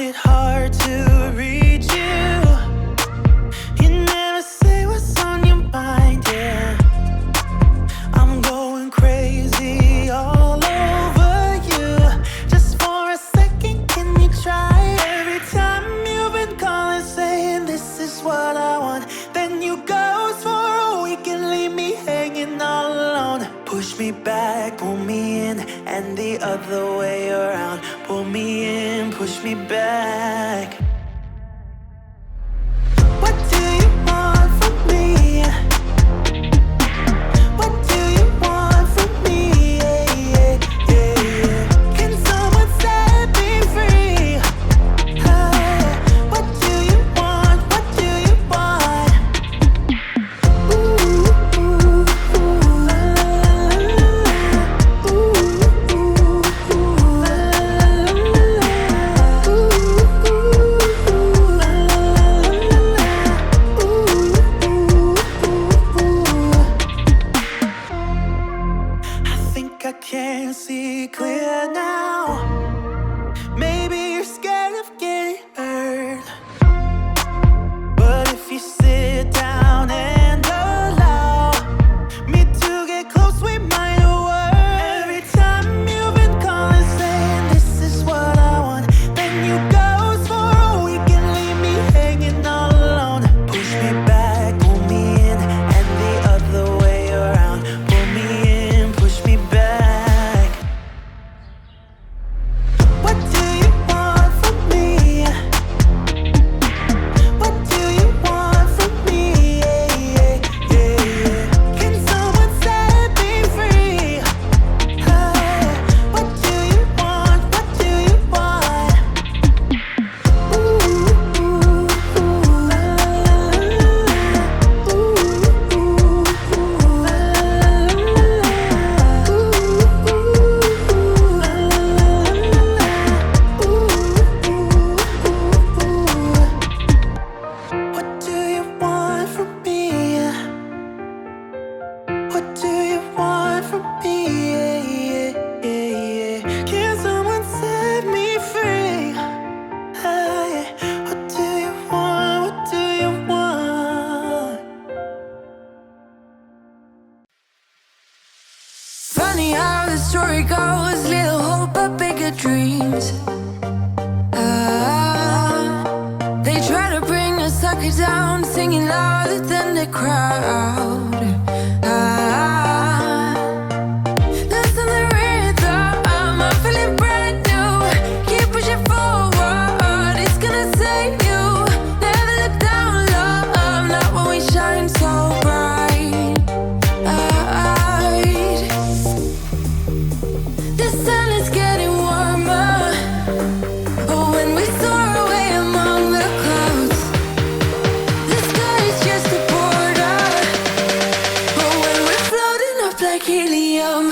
find it hard to reach you. You never say what's on your mind, yeah. I'm going crazy all over you. Just for a second, can you try? Every time you've been calling, saying this is what I want, then you ghost for a week and leave me hanging all alone. Push me back, pull me in, and the other way around. Pull me in, push me back. What do you want from me? What do you want from me? Yeah, yeah, yeah, yeah. Can someone set me free? What do you want? What do you want? Ooh, ooh, ooh, la, la, la, la. Ooh, ooh, ooh, la, la, la, la. Ooh, ooh, la, la, la, la. Ooh, ooh, ooh. I think I can see clear now. Maybe you're scared of getting hurt, but if you sit down and allow me to get close, we might work. Every time you've been calling, saying this is what I want, then you ghost for a week and leave me hanging all alone. Push me back, pull me in, and the other way around. Pull me in, push me back. What do you want from me? What do you want from me? Yeah, yeah, yeah, yeah. Can someone set me free? What do you want? What do you want? Ooh, ooh, ooh, la, la, la, la. Ooh, ooh, ooh, la, la, la, la. Ooh, ooh, ooh, la, la, la, la. Ooh, ooh, ooh. What do you want from me? What do you want from me? Yeah, yeah, yeah, yeah. Can someone set me free? What do you want? What do you want? Funny how the story goes, little hope but bigger dreams. They try to bring a sucker down, singing louder than the crowd. Listen the rhythm, I'm feeling brand new. Keep pushing forward, it's gonna save you. Never look down, love, not when we shine so bright. The sun is getting warmer. Oh, when we soar away among the clouds, the sky is just a border. Oh, when we're floating up like helium.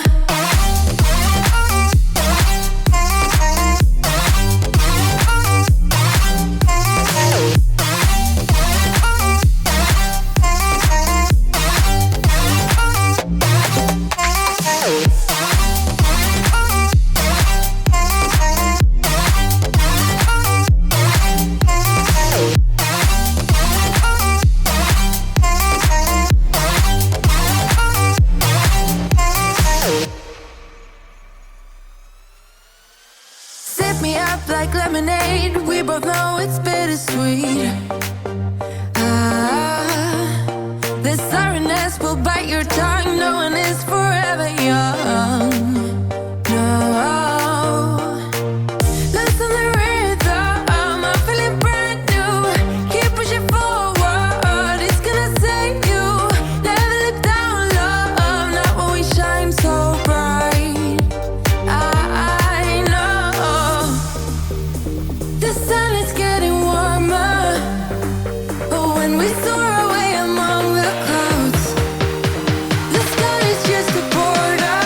Sip me up like lemonade. We both know it's bittersweet. The sorrowness will bite your tongue. No one is forever young. No. Listen the rhythm, I'm feeling brand new. Keep pushing forward, it's gonna save you. Never look down, love, not when we shine so bright. I know the sun is getting warmer. But when we soar away among the clouds, the sky is just a border.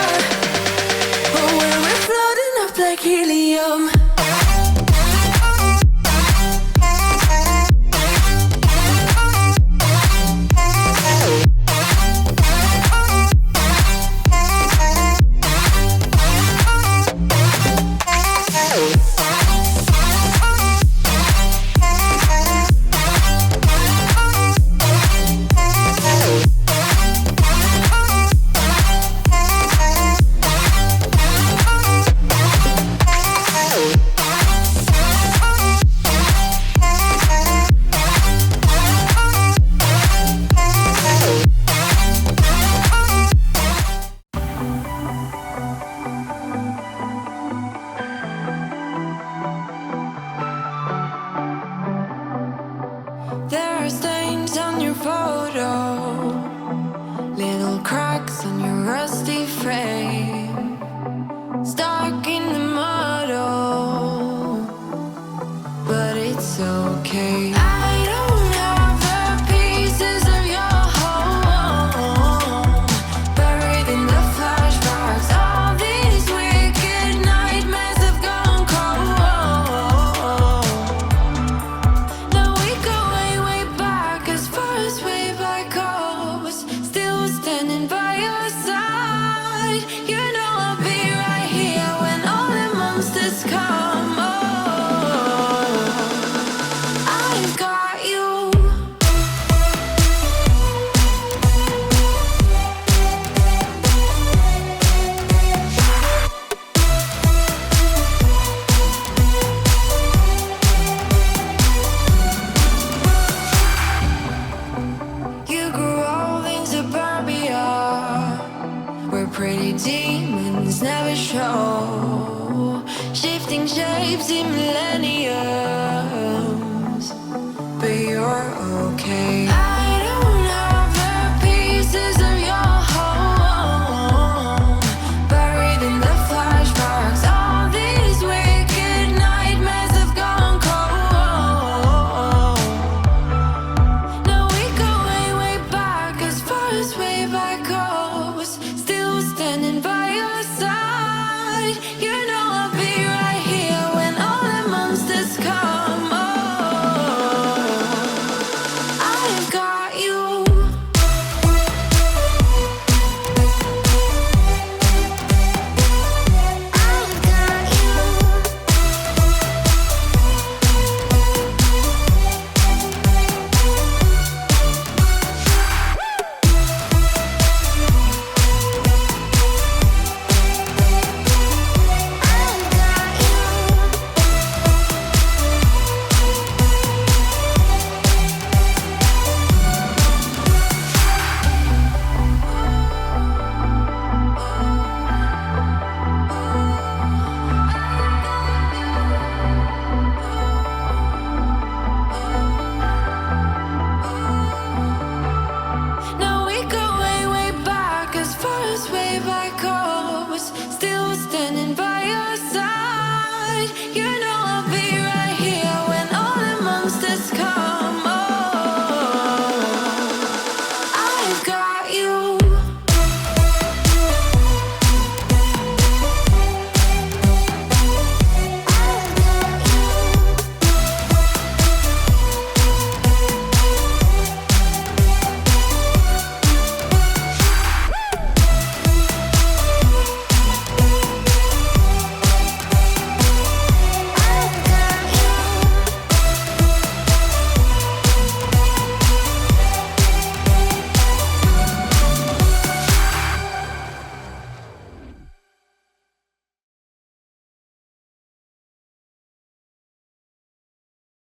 okay. I don't have the pieces of your home buried in the flashbacks. All these wicked nightmares have gone cold. Now we go way, way back, as far as way back goes. Still standing by your side. You know I'll be right here when all the monsters come. I've got you. You grew old in suburbia, where pretty demons never show, shifting shapes in millenniums. But you're okay.